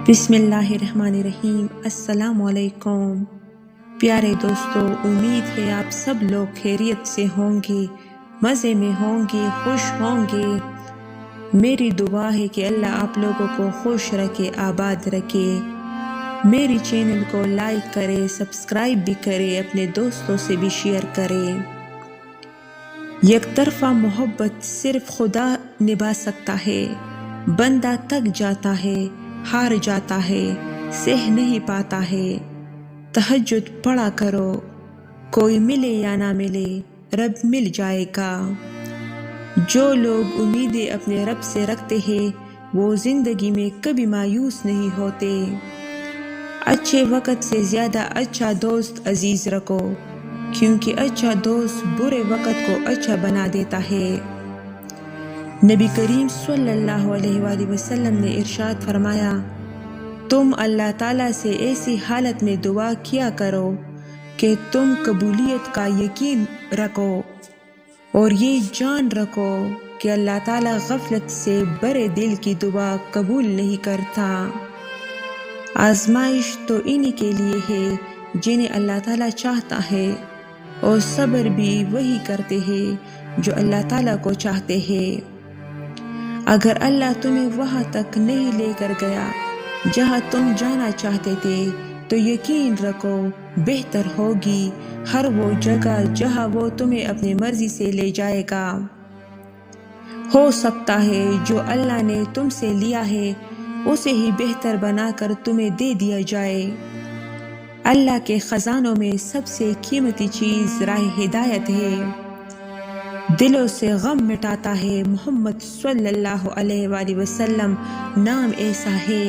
بسم اللہ الرحمن الرحیم۔ السلام علیکم پیارے دوستو، امید ہے آپ سب لوگ خیریت سے ہوں گے، مزے میں ہوں گے، خوش ہوں گے۔ میری دعا ہے کہ اللہ آپ لوگوں کو خوش رکھے، آباد رکھے۔ میری چینل کو لائک کرے، سبسکرائب بھی کرے، اپنے دوستوں سے بھی شیئر کرے۔ یک طرفہ محبت صرف خدا نبھا سکتا ہے، بندہ تک جاتا ہے، ہار جاتا ہے، سہ نہیں پاتا ہے۔ تہجد پڑھا کرو، کوئی ملے یا نہ ملے، رب مل جائے گا۔ جو لوگ امیدیں اپنے رب سے رکھتے ہیں وہ زندگی میں کبھی مایوس نہیں ہوتے۔ اچھے وقت سے زیادہ اچھا دوست عزیز رکھو، کیونکہ اچھا دوست برے وقت کو اچھا بنا دیتا ہے۔ نبی کریم صلی اللہ علیہ وآلہ وسلم نے ارشاد فرمایا، تم اللہ تعالیٰ سے ایسی حالت میں دعا کیا کرو کہ تم قبولیت کا یقین رکھو اور یہ جان رکھو کہ اللہ تعالیٰ غفلت سے برے دل کی دعا قبول نہیں کرتا۔ آزمائش تو انہی کے لیے ہے جنہیں اللہ تعالیٰ چاہتا ہے، اور صبر بھی وہی کرتے ہیں جو اللہ تعالیٰ کو چاہتے ہیں۔ اگر اللہ تمہیں وہاں تک نہیں لے کر گیا جہاں تم جانا چاہتے تھے تو یقین رکھو بہتر ہوگی ہر وہ جگہ جہاں وہ تمہیں اپنی مرضی سے لے جائے گا۔ ہو سکتا ہے جو اللہ نے تم سے لیا ہے اسے ہی بہتر بنا کر تمہیں دے دیا جائے۔ اللہ کے خزانوں میں سب سے قیمتی چیز راہ ہدایت ہے، دلوں سے غم مٹاتا ہے۔ محمد صلی اللہ علیہ وآلہ وسلم نام ایسا ہے